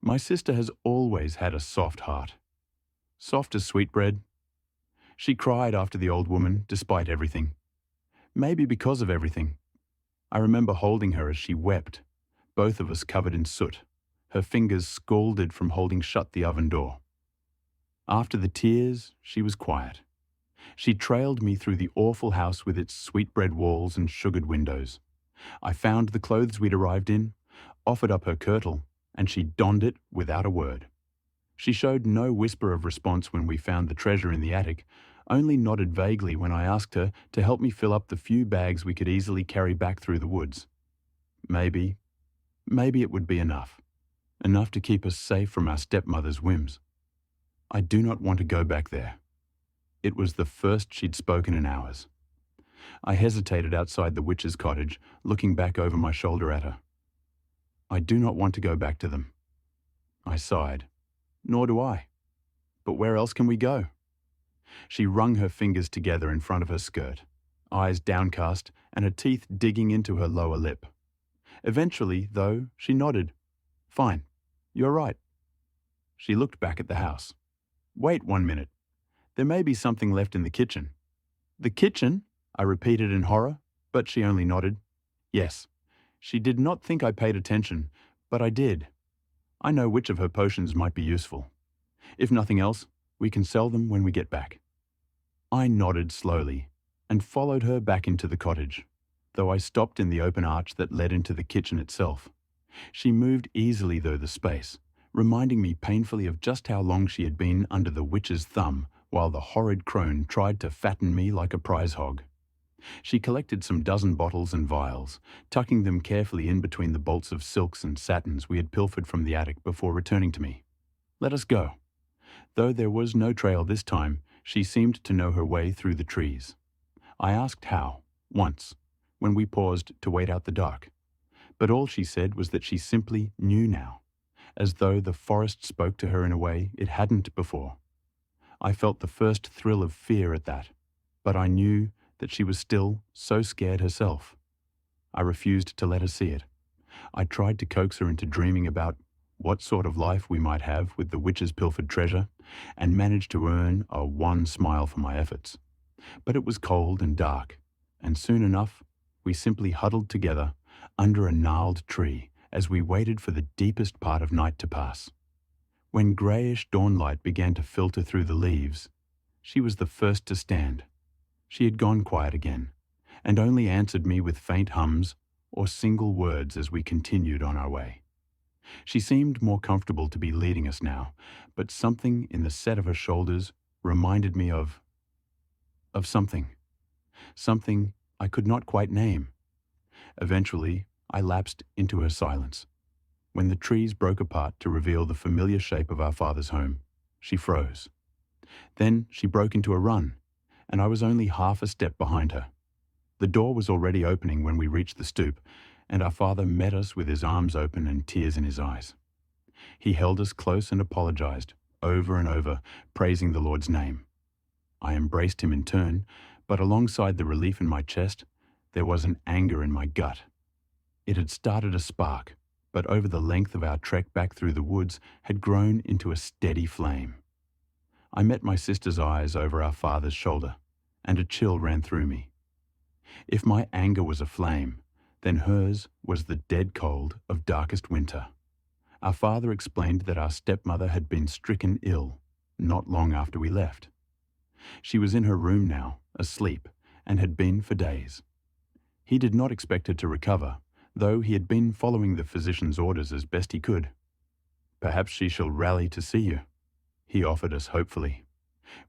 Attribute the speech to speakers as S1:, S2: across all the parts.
S1: My sister has always had a soft heart. Soft as sweetbread. She cried after the old woman, despite everything. Maybe because of everything. I remember holding her as she wept, both of us covered in soot, her fingers scalded from holding shut the oven door. After the tears, she was quiet. She trailed me through the awful house with its sweetbread walls and sugared windows. I found the clothes we'd arrived in, offered up her kirtle, and she donned it without a word. She showed no whisper of response when we found the treasure in the attic, only nodded vaguely when I asked her to help me fill up the few bags we could easily carry back through the woods. Maybe it would be enough. Enough to keep us safe from our stepmother's whims. I do not want to go back there. It was the first she'd spoken in hours. I hesitated outside the witch's cottage, looking back over my shoulder at her. I do not want to go back to them. I sighed. Nor do I. But where else can we go? She wrung her fingers together in front of her skirt, eyes downcast and her teeth digging into her lower lip. Eventually, though, she nodded. Fine, you're right. She looked back at the house. Wait 1 minute. There may be something left in the kitchen. The kitchen? I repeated in horror, but she only nodded. Yes. She did not think I paid attention, but I did. I know which of her potions might be useful. If nothing else, we can sell them when we get back. I nodded slowly and followed her back into the cottage, though I stopped in the open arch that led into the kitchen itself. She moved easily through the space, reminding me painfully of just how long she had been under the witch's thumb while the horrid crone tried to fatten me like a prize hog. She collected some dozen bottles and vials, tucking them carefully in between the bolts of silks and satins we had pilfered from the attic before returning to me. Let us go. Though there was no trail this time, she seemed to know her way through the trees. I asked how, once, when we paused to wait out the dark. But all she said was that she simply knew now, as though the forest spoke to her in a way it hadn't before. I felt the first thrill of fear at that, but I knew that she was still so scared herself. I refused to let her see it. I tried to coax her into dreaming about what sort of life we might have with the witch's pilfered treasure, and managed to earn a wan smile for my efforts. But it was cold and dark, and soon enough we simply huddled together under a gnarled tree as we waited for the deepest part of night to pass. When greyish dawnlight began to filter through the leaves, she was the first to stand. She had gone quiet again, and only answered me with faint hums or single words as we continued on our way. She seemed more comfortable to be leading us now, but something in the set of her shoulders reminded me of something. Something I could not quite name. Eventually, I lapsed into her silence. When the trees broke apart to reveal the familiar shape of our father's home, she froze. Then she broke into a run, and I was only half a step behind her. The door was already opening when we reached the stoop, and our father met us with his arms open and tears in his eyes. He held us close and apologized, over and over, praising the Lord's name. I embraced him in turn, but alongside the relief in my chest, there was an anger in my gut. It had started a spark, but over the length of our trek back through the woods had grown into a steady flame. I met my sister's eyes over our father's shoulder, and a chill ran through me. If my anger was a flame, then hers was the dead cold of darkest winter. Our father explained that our stepmother had been stricken ill not long after we left. She was in her room now, asleep, and had been for days. He did not expect her to recover, though he had been following the physician's orders as best he could. Perhaps she shall rally to see you, he offered us hopefully.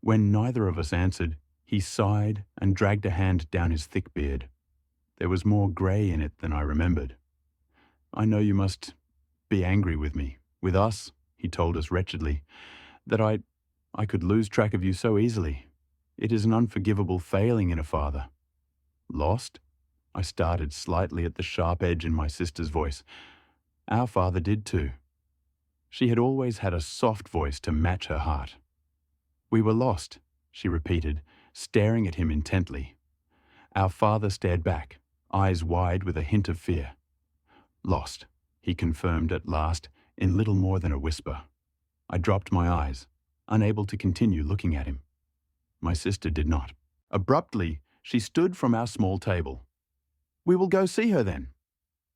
S1: When neither of us answered, he sighed and dragged a hand down his thick beard. There was more grey in it than I remembered. I know you must be angry with me, with us, he told us wretchedly, that I could lose track of you so easily. It is an unforgivable failing in a father. Lost? I started slightly at the sharp edge in my sister's voice. Our father did too. She had always had a soft voice to match her heart. We were lost, she repeated, staring at him intently. Our father stared back, eyes wide with a hint of fear. Lost, he confirmed at last, in little more than a whisper. I dropped my eyes, unable to continue looking at him. My sister did not. Abruptly, she stood from our small table. "We will go see her then."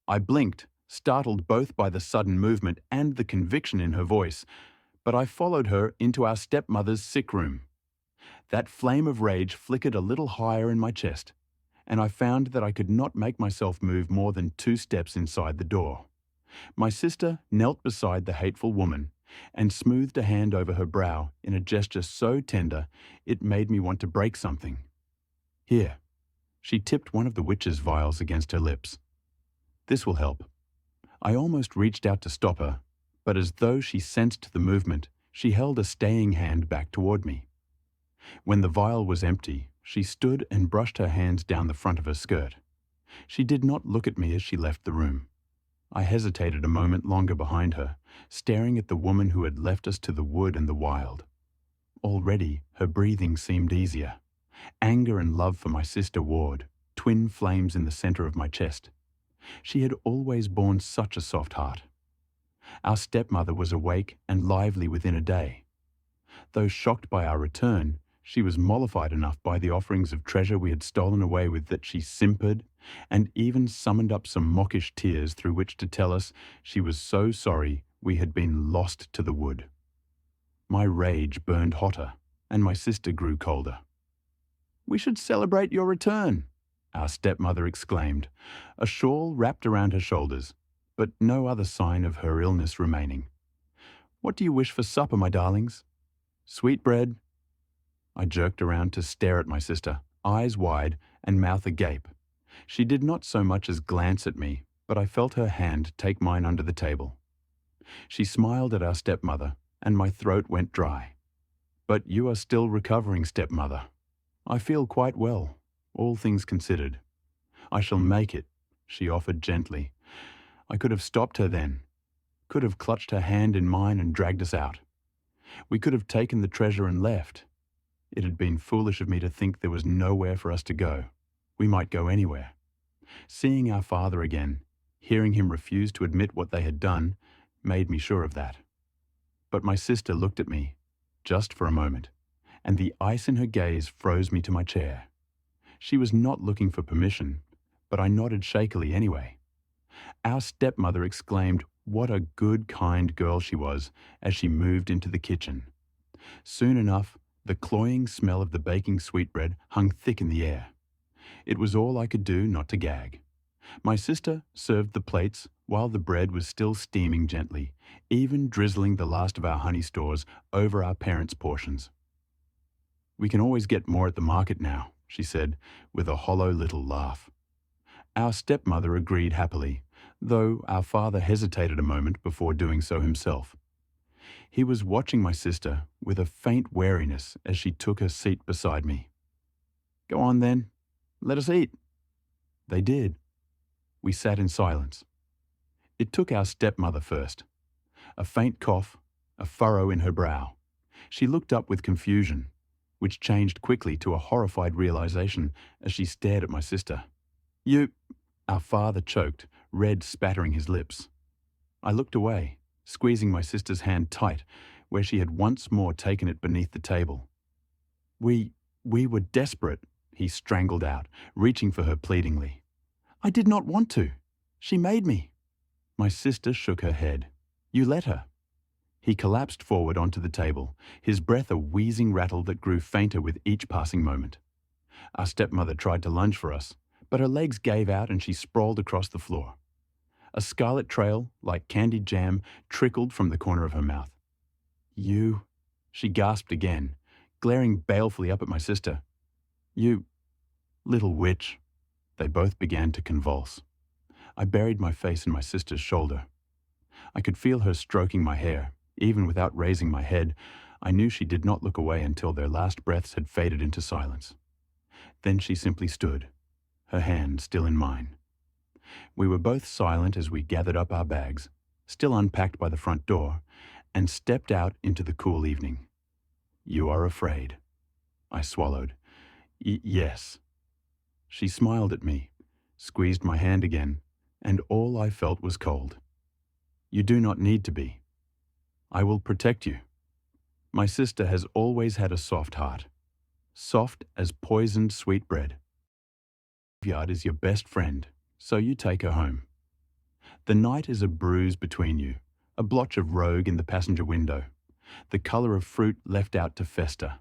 S1: I blinked, startled both by the sudden movement and the conviction in her voice, but I followed her into our stepmother's sick room. That flame of rage flickered a little higher in my chest, and I found that I could not make myself move more than 2 steps inside the door. My sister knelt beside the hateful woman and smoothed a hand over her brow in a gesture so tender it made me want to break something. "Here." She tipped one of the witch's vials against her lips. "This will help." I almost reached out to stop her, but as though she sensed the movement, she held a staying hand back toward me. When the vial was empty, she stood and brushed her hands down the front of her skirt. She did not look at me as she left the room. I hesitated a moment longer behind her, staring at the woman who had left us to the wood and the wild. Already, her breathing seemed easier. Anger and love for my sister Ward, twin flames in the center of my chest. She had always borne such a soft heart. Our stepmother was awake and lively within a day. Though shocked by our return, she was mollified enough by the offerings of treasure we had stolen away with that she simpered and even summoned up some mockish tears through which to tell us she was so sorry we had been lost to the wood. My rage burned hotter, and my sister grew colder. "We should celebrate your return," our stepmother exclaimed, a shawl wrapped around her shoulders, but no other sign of her illness remaining. "What do you wish for supper, my darlings? Sweetbread?" I jerked around to stare at my sister, eyes wide and mouth agape. She did not so much as glance at me, but I felt her hand take mine under the table. She smiled at our stepmother, and my throat went dry. "But you are still recovering, stepmother." "I feel quite well, all things considered." "I shall make it," she offered gently. I could have stopped her then, could have clutched her hand in mine and dragged us out. We could have taken the treasure and left. It had been foolish of me to think there was nowhere for us to go. We might go anywhere. Seeing our father again, hearing him refuse to admit what they had done, made me sure of that. But my sister looked at me, just for a moment, and the ice in her gaze froze me to my chair. She was not looking for permission, but I nodded shakily anyway. Our stepmother exclaimed what a good, kind girl she was as she moved into the kitchen. Soon enough, the cloying smell of the baking sweetbread hung thick in the air. It was all I could do not to gag. My sister served the plates while the bread was still steaming gently, even drizzling the last of our honey stores over our parents' portions. "We can always get more at the market now," she said, with a hollow little laugh. Our stepmother agreed happily, though our father hesitated a moment before doing so himself. He was watching my sister with a faint wariness as she took her seat beside me. "Go on then, let us eat." They did. We sat in silence. It took our stepmother first. A faint cough, a furrow in her brow. She looked up with confusion, which changed quickly to a horrified realization as she stared at my sister. "You—" Our father choked, red spattering his lips. I looked away, squeezing my sister's hand tight, where she had once more taken it beneath the table. We were desperate," he strangled out, reaching for her pleadingly. "I did not want to. She made me." My sister shook her head. "You let her." He collapsed forward onto the table, his breath a wheezing rattle that grew fainter with each passing moment. Our stepmother tried to lunge for us, but her legs gave out and she sprawled across the floor. A scarlet trail, like candied jam, trickled from the corner of her mouth. "You," she gasped again, glaring balefully up at my sister. "You, little witch." They both began to convulse. I buried my face in my sister's shoulder. I could feel her stroking my hair. Even without raising my head, I knew she did not look away until their last breaths had faded into silence. Then she simply stood, her hand still in mine. We were both silent as we gathered up our bags, still unpacked by the front door, and stepped out into the cool evening. "You are afraid." I swallowed. Yes." She smiled at me, squeezed my hand again, and all I felt was cold. You do not need to be. I will protect you. My sister has always had a soft heart, soft as poisoned sweetbread. The graveyard is your best friend, so you take her home. The night is a bruise between you, a blotch of rogue in the passenger window, the colour of fruit left out to fester.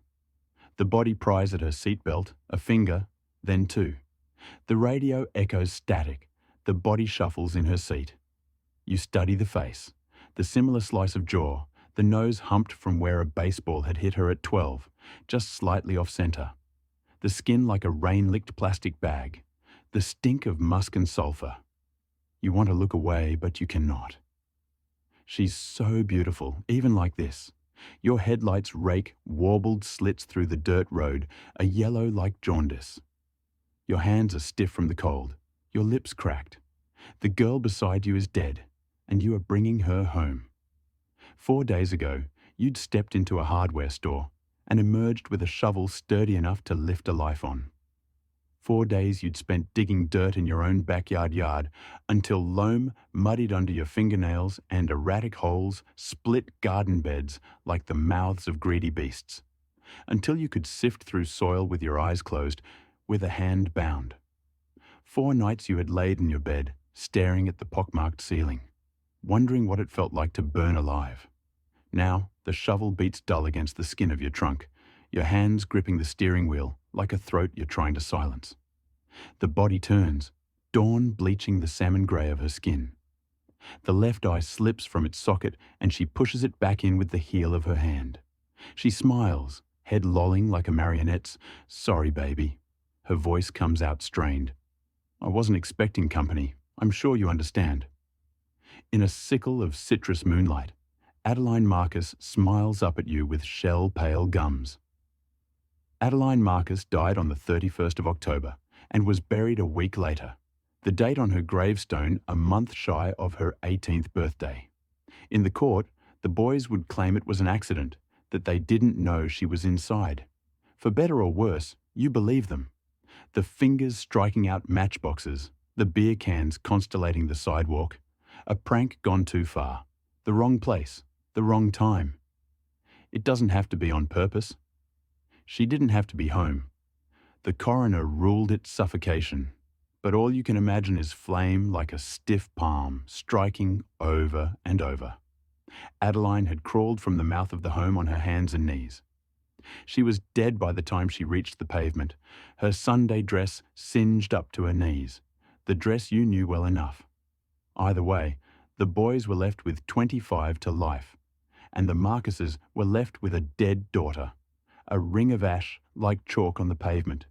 S1: The body pries at her seatbelt, a finger, then two. The radio echoes static, the body shuffles in her seat. You study the face, the similar slice of jaw, the nose humped from where a baseball had hit her at 12, just slightly off centre. The skin like a rain-licked plastic bag, the stink of musk and sulphur. You want to look away, but you cannot. She's so beautiful, even like this. Your headlights rake warbled slits through the dirt road, a yellow like jaundice. Your hands are stiff from the cold, your lips cracked. The girl beside you is dead, and you are bringing her home. 4 days ago, you'd stepped into a hardware store and emerged with a shovel sturdy enough to lift a life on. 4 days you'd spent digging dirt in your own backyard until loam muddied under your fingernails and erratic holes split garden beds like the mouths of greedy beasts. Until you could sift through soil with your eyes closed, with a hand bound. 4 nights you had laid in your bed, staring at the pockmarked ceiling, wondering what it felt like to burn alive. Now, the shovel beats dull against the skin of your trunk, your hands gripping the steering wheel like a throat you're trying to silence. The body turns, dawn bleaching the salmon grey of her skin. The left eye slips from its socket and she pushes it back in with the heel of her hand. She smiles, head lolling like a marionette's. "Sorry, baby." Her voice comes out strained. "I wasn't expecting company. I'm sure you understand." In a sickle of citrus moonlight, Adeline Marcus smiles up at you with shell-pale gums. Adeline Marcus died on the 31st of October and was buried a week later, the date on her gravestone a month shy of her 18th birthday. In the court, the boys would claim it was an accident, that they didn't know she was inside. For better or worse, you believe them. The fingers striking out matchboxes, the beer cans constellating the sidewalk, a prank gone too far, the wrong place, the wrong time. It doesn't have to be on purpose. She didn't have to be home. The coroner ruled it suffocation, but all you can imagine is flame like a stiff palm striking over and over. Adeline had crawled from the mouth of the home on her hands and knees. She was dead by the time she reached the pavement, her Sunday dress singed up to her knees, the dress you knew well enough. Either way, the boys were left with 25 to life, and the Marcuses were left with a dead daughter, a ring of ash like chalk on the pavement.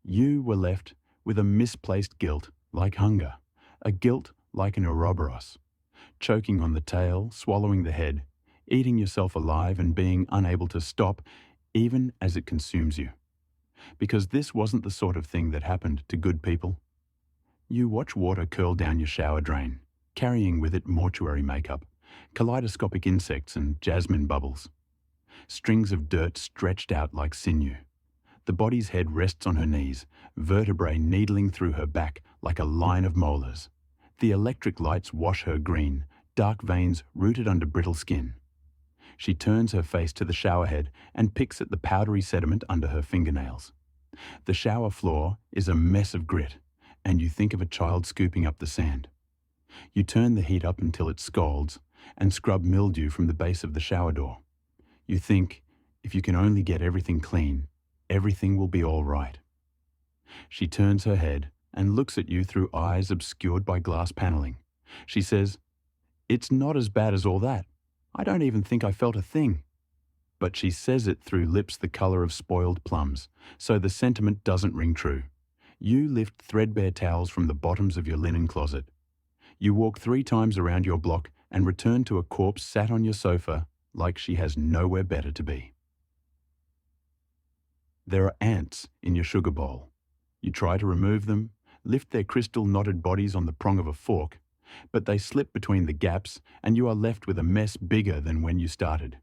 S1: You were left with a misplaced guilt like hunger, a guilt like an Ouroboros, choking on the tail, swallowing the head, eating yourself alive and being unable to stop even as it consumes you. Because this wasn't the sort of thing that happened to good people. You watch water curl down your shower drain, carrying with it mortuary makeup, kaleidoscopic insects and jasmine bubbles. Strings of dirt stretched out like sinew. The body's head rests on her knees, vertebrae needling through her back like a line of molars. The electric lights wash her green, dark veins rooted under brittle skin. She turns her face to the showerhead and picks at the powdery sediment under her fingernails. The shower floor is a mess of grit, and you think of a child scooping up the sand. You turn the heat up until it scalds and scrub mildew from the base of the shower door. You think, if you can only get everything clean, everything will be all right. She turns her head and looks at you through eyes obscured by glass paneling. She says, "It's not as bad as all that. I don't even think I felt a thing." But she says it through lips the colour of spoiled plums, so the sentiment doesn't ring true. You lift threadbare towels from the bottoms of your linen closet. You walk 3 times around your block and return to a corpse sat on your sofa like she has nowhere better to be. There are ants in your sugar bowl. You try to remove them, lift their crystal knotted bodies on the prong of a fork, but they slip between the gaps and you are left with a mess bigger than when you started.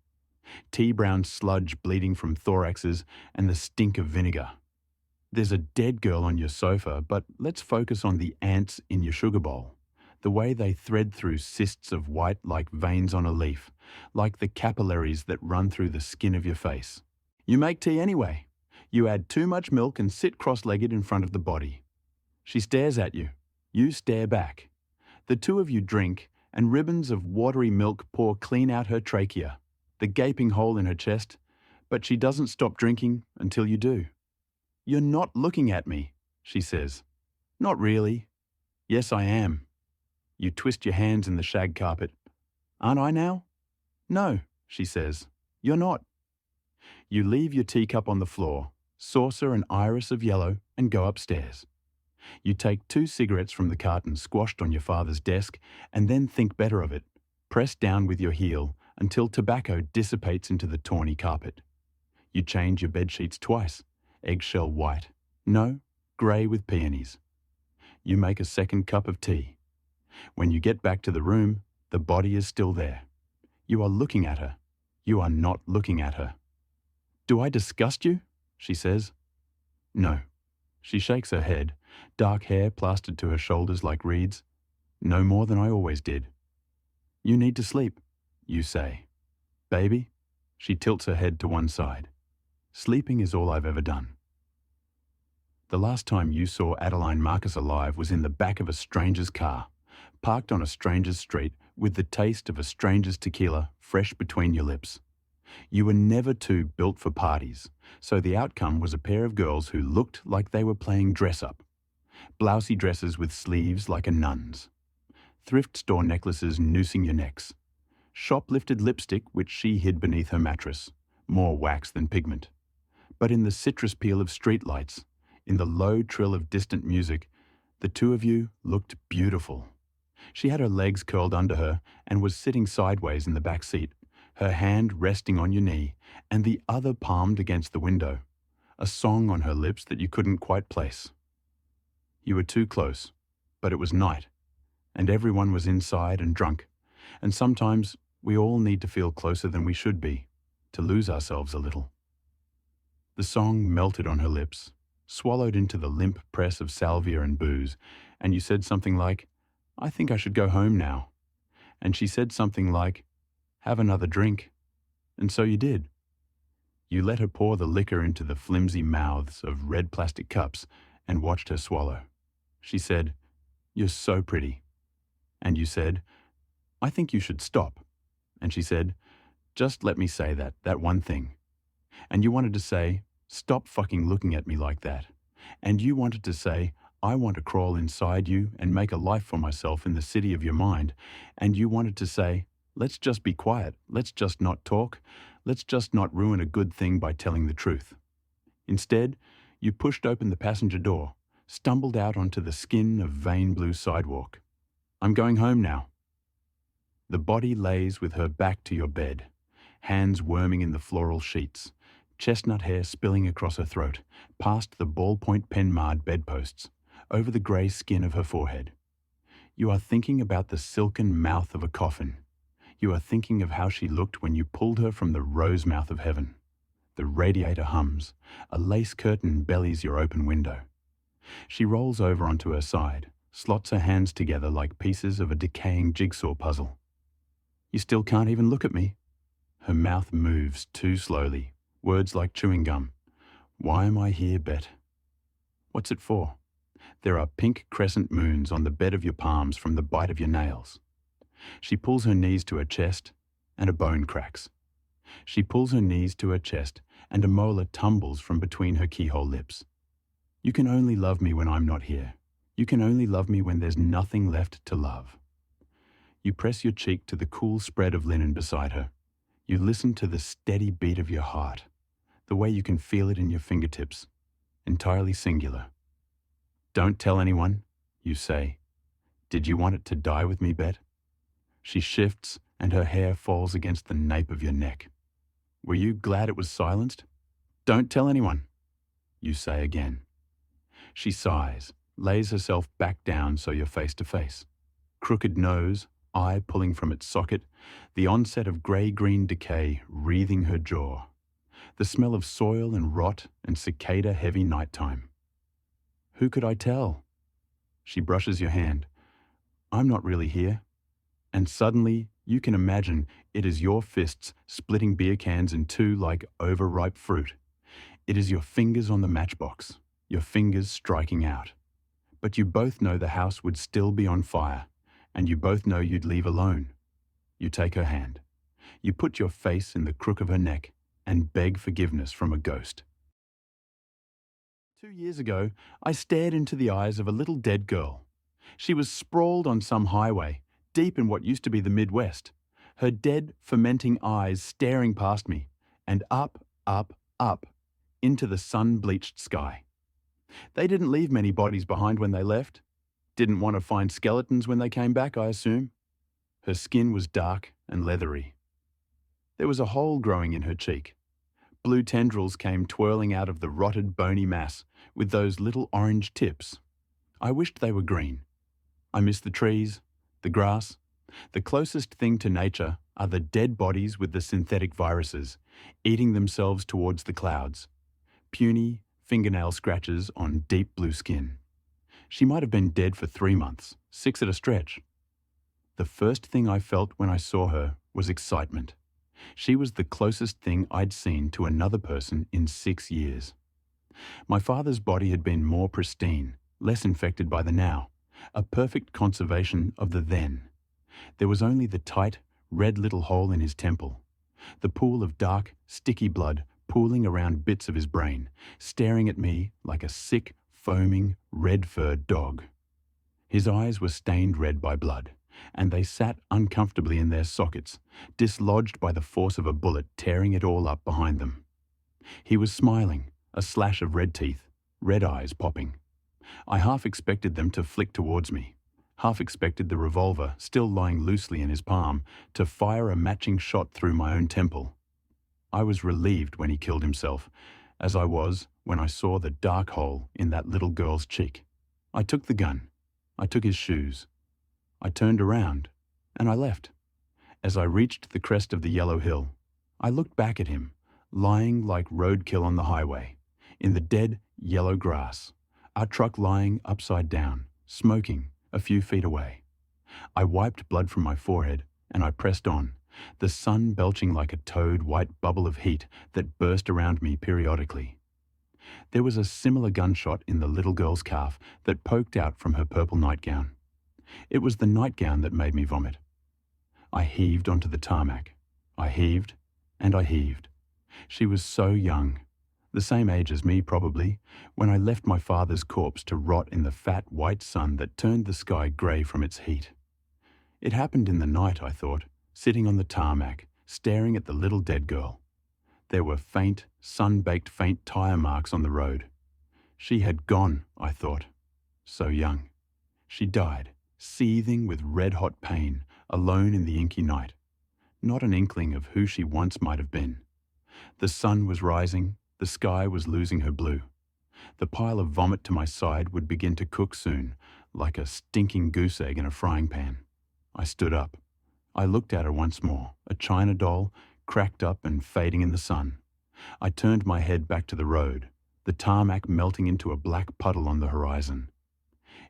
S1: Tea-brown sludge bleeding from thoraxes and the stink of vinegar. There's a dead girl on your sofa, but let's focus on the ants in your sugar bowl. the way they thread through cysts of white like veins on a leaf, like the capillaries that run through the skin of your face. You make tea anyway. You add too much milk and sit cross-legged in front of the body. She stares at you. You stare back. The two of you drink, and ribbons of watery milk pour clean out her trachea, the gaping hole in her chest, but she doesn't stop drinking until you do. "You're not looking at me," she says. "Not really." "Yes, I am." You twist your hands in the shag carpet. "Aren't I now?" "No," she says. "You're not." You leave your teacup on the floor, saucer and iris of yellow, and go upstairs. You take 2 cigarettes from the carton squashed on your father's desk and then think better of it, press down with your heel until tobacco dissipates into the tawny carpet. You change your bedsheets twice, eggshell white, no, grey with peonies. You make a second cup of tea. When you get back to the room, the body is still there. You are looking at her. You are not looking at her. "Do I disgust you?" she says. "No." She shakes her head, dark hair plastered to her shoulders like reeds. "No more than I always did." "You need to sleep," you say. "Baby?" She tilts her head to one side. "Sleeping is all I've ever done." The last time you saw Adeline Marcus alive was in the back of a stranger's car, parked on a stranger's street with the taste of a stranger's tequila fresh between your lips. You were never two built for parties, so the outcome was a pair of girls who looked like they were playing dress-up. Blousy dresses with sleeves like a nun's. Thrift store necklaces noosing your necks. Shoplifted lipstick which she hid beneath her mattress, more wax than pigment. But in the citrus peel of streetlights, in the low trill of distant music, the two of you looked beautiful. She had her legs curled under her and was sitting sideways in the back seat, her hand resting on your knee and the other palmed against the window, a song on her lips that you couldn't quite place. You were too close, but it was night, and everyone was inside and drunk, and sometimes we all need to feel closer than we should be, to lose ourselves a little. The song melted on her lips, swallowed into the limp press of salvia and booze, and you said something like, "I think I should go home now." And she said something like, "Have another drink." And so you did. You let her pour the liquor into the flimsy mouths of red plastic cups and watched her swallow. She said, "You're so pretty." And you said, "I think you should stop." And she said, "Just let me say that one thing." And you wanted to say, "Stop fucking looking at me like that." And you wanted to say, "I want to crawl inside you and make a life for myself in the city of your mind." And you wanted to say, "Let's just be quiet. Let's just not talk. Let's just not ruin a good thing by telling the truth." Instead, you pushed open the passenger door, stumbled out onto the skin of vein blue sidewalk. "I'm going home now." The body lays with her back to your bed, hands worming in the floral sheets, chestnut hair spilling across her throat, past the ballpoint pen-marred bedposts, over the grey skin of her forehead. You are thinking about the silken mouth of a coffin. You are thinking of how she looked when you pulled her from the rose mouth of heaven. The radiator hums. A lace curtain bellies your open window. She rolls over onto her side, slots her hands together like pieces of a decaying jigsaw puzzle. "You still can't even look at me." Her mouth moves too slowly, words like chewing gum. "Why am I here, Bet?" "What's it for?" There are pink crescent moons on the bed of your palms from the bite of your nails. She pulls her knees to her chest, and a bone cracks. She pulls her knees to her chest, and a molar tumbles from between her keyhole lips. "You can only love me when I'm not here. You can only love me when there's nothing left to love." You press your cheek to the cool spread of linen beside her. You listen to the steady beat of your heart, the way you can feel it in your fingertips, entirely singular. "Don't tell anyone," you say. "Did you want it to die with me, Bet?" She shifts, and her hair falls against the nape of your neck. "Were you glad it was silenced?" "Don't tell anyone," you say again. She sighs, lays herself back down so you're face to face. Crooked nose, eye pulling from its socket, the onset of grey-green decay wreathing her jaw. The smell of soil and rot and cicada-heavy nighttime. "Who could I tell?" She brushes your hand. I'm not really here. And suddenly, you can imagine it is your fists splitting beer cans in two like overripe fruit. It is your fingers on the matchbox, your fingers striking out. But you both know the house would still be on fire, and you both know you'd leave alone. You take her hand. You put your face in the crook of her neck and beg forgiveness from a ghost. 2 years ago, I stared into the eyes of a little dead girl. She was sprawled on some highway, deep in what used to be the Midwest, her dead, fermenting eyes staring past me, and up, up, up, into the sun-bleached sky. They didn't leave many bodies behind when they left. Didn't want to find skeletons when they came back, I assume. Her skin was dark and leathery. There was a hole growing in her cheek. Blue tendrils came twirling out of the rotted, bony mass with those little orange tips. I wished they were green. I miss the trees, the grass. The closest thing to nature are the dead bodies with the synthetic viruses, eating themselves towards the clouds. Puny fingernail scratches on deep blue skin. She might have been dead for 3 months, 6 at a stretch. The first thing I felt when I saw her was excitement. She was the closest thing I'd seen to another person in 6 years. My father's body had been more pristine, less infected by the now, a perfect conservation of the then. There was only the tight, red little hole in his temple, the pool of dark, sticky blood pooling around bits of his brain, staring at me like a sick, foaming, red-furred dog. His eyes were stained red by blood, and they sat uncomfortably in their sockets, dislodged by the force of a bullet tearing it all up behind them. He was smiling, a slash of red teeth, red eyes popping. I half expected them to flick towards me, half expected the revolver, still lying loosely in his palm, to fire a matching shot through my own temple. I was relieved when he killed himself, as I was when I saw the dark hole in that little girl's cheek. I took the gun. I took his shoes. I turned around, and I left. As I reached the crest of the yellow hill, I looked back at him, lying like roadkill on the highway, in the dead, yellow grass, our truck lying upside down, smoking, a few feet away. I wiped blood from my forehead, and I pressed on, the sun belching like a toad white bubble of heat that burst around me periodically. There was a similar gunshot in the little girl's calf that poked out from her purple nightgown. It was the nightgown that made me vomit. I heaved onto the tarmac. I heaved, and I heaved. She was so young, the same age as me probably, when I left my father's corpse to rot in the fat white sun that turned the sky grey from its heat. It happened in the night, I thought, sitting on the tarmac, staring at the little dead girl. There were faint, sun-baked faint tire marks on the road. She had gone, I thought. So young. She died, seething with red-hot pain, alone in the inky night. Not an inkling of who she once might have been. The sun was rising, the sky was losing her blue. The pile of vomit to my side would begin to cook soon, like a stinking goose egg in a frying pan. I stood up. I looked at her once more, a china doll, cracked up and fading in the sun. I turned my head back to the road, the tarmac melting into a black puddle on the horizon.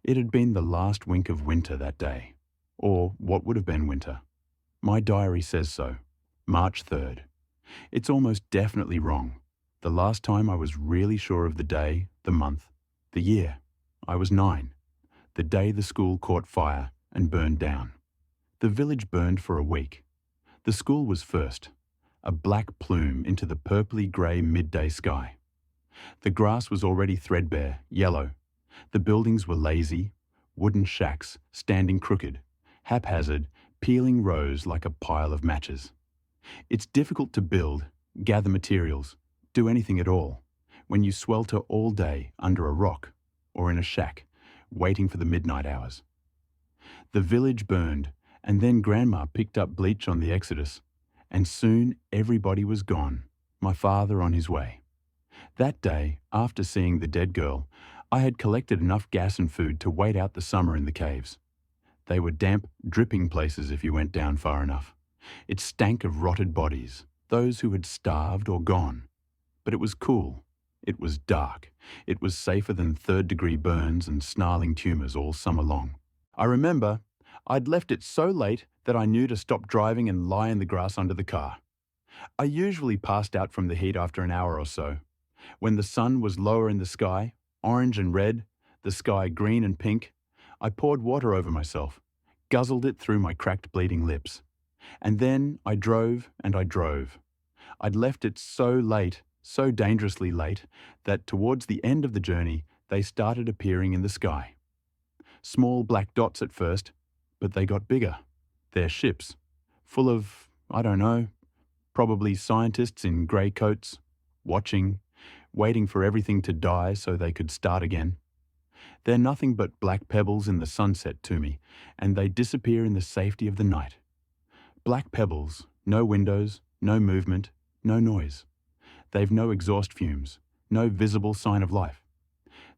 S1: It had been the last wink of winter that day, or what would have been winter. My diary says so, March 3rd. It's almost definitely wrong. The last time I was really sure of the day, the month, the year. I was 9. The day the school caught fire and burned down. The village burned for a week. The school was first, a black plume into the purpley grey midday sky. The grass was already threadbare, yellow. The buildings were lazy, wooden shacks standing crooked, haphazard, peeling rows like a pile of matches. It's difficult to build, gather materials, do anything at all, when you swelter all day under a rock or in a shack, waiting for the midnight hours. The village burned, and then Grandma picked up bleach on the exodus, and soon everybody was gone, my father on his way. That day, after seeing the dead girl, I had collected enough gas and food to wait out the summer in the caves. They were damp, dripping places if you went down far enough. It stank of rotted bodies, those who had starved or gone. But it was cool. It was dark. It was safer than third-degree burns and snarling tumours all summer long. I remember I'd left it so late that I knew to stop driving and lie in the grass under the car. I usually passed out from the heat after an hour or so. When the sun was lower in the sky, orange and red, the sky green and pink, I poured water over myself, guzzled it through my cracked, bleeding lips. And then I drove and I drove. I'd left it so late, so dangerously late, that towards the end of the journey, they started appearing in the sky. Small black dots at first, but they got bigger. They're ships, full of, I don't know, probably scientists in grey coats, watching, waiting for everything to die so they could start again. They're nothing but black pebbles in the sunset to me, and they disappear in the safety of the night. Black pebbles, no windows, no movement, no noise. They've no exhaust fumes, no visible sign of life.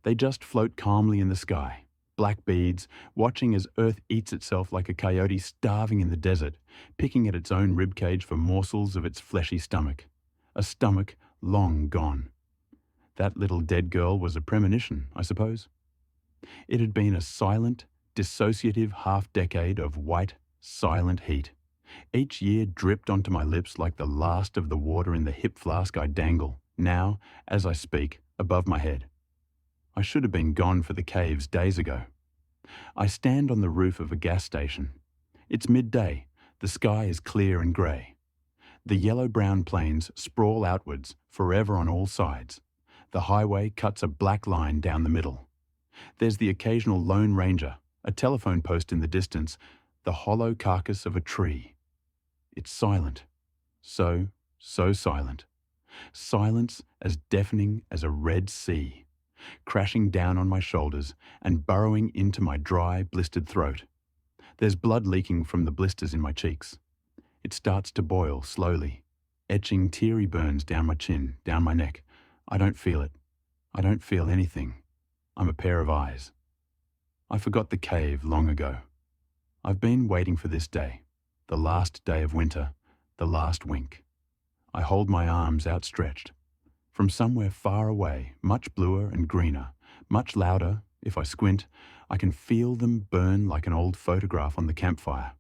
S1: They just float calmly in the sky, black beads, watching as Earth eats itself like a coyote starving in the desert, picking at its own ribcage for morsels of its fleshy stomach. A stomach long gone. That little dead girl was a premonition, I suppose. It had been a silent, dissociative half-decade of white, silent heat. Each year dripped onto my lips like the last of the water in the hip flask I dangle, now, as I speak, above my head. I should have been gone for the caves days ago. I stand on the roof of a gas station. It's midday. The sky is clear and grey. The yellow-brown plains sprawl outwards, forever on all sides. The highway cuts a black line down the middle. There's the occasional lone ranger, a telephone post in the distance, the hollow carcass of a tree. It's silent. So silent. Silence as deafening as a red sea, crashing down on my shoulders and burrowing into my dry, blistered throat. There's blood leaking from the blisters in my cheeks. It starts to boil slowly, etching teary burns down my chin, down my neck. I don't feel it. I don't feel anything. I'm a pair of eyes. I forgot the cave long ago. I've been waiting for this day, the last day of winter, the last wink. I hold my arms outstretched. From somewhere far away, much bluer and greener, much louder, if I squint, I can feel them burn like an old photograph on the campfire.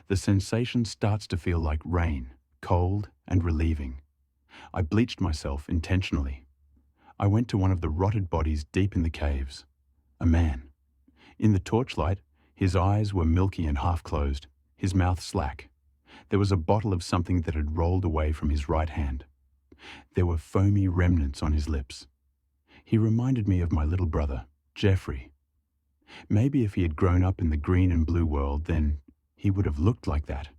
S1: The sensation starts to feel like rain, cold and relieving. I bleached myself intentionally. I went to one of the rotted bodies deep in the caves. A man. In the torchlight, his eyes were milky and half-closed, his mouth slack. There was a bottle of something that had rolled away from his right hand. There were foamy remnants on his lips. He reminded me of my little brother, Jeffrey. Maybe if he had grown up in the green and blue world, then he would have looked like that.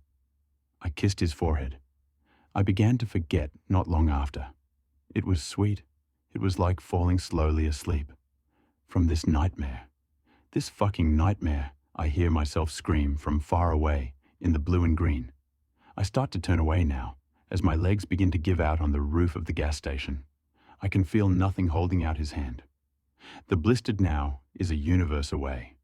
S1: I kissed his forehead. I began to forget not long after. It was sweet. It was like falling slowly asleep. From this nightmare. This fucking nightmare, I hear myself scream from far away in the blue and green. I start to turn away now, as my legs begin to give out on the roof of the gas station. I can feel nothing holding out his hand. The blistered now is a universe away.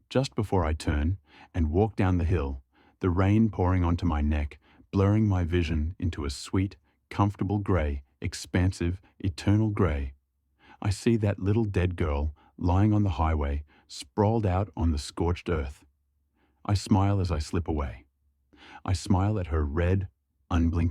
S1: Just before I turn and walk down the hill, the rain pouring onto my neck, blurring my vision into a sweet, comfortable grey, expansive, eternal grey, I see that little dead girl lying on the highway, sprawled out on the scorched earth. I smile as I slip away. I smile at her red, unblinking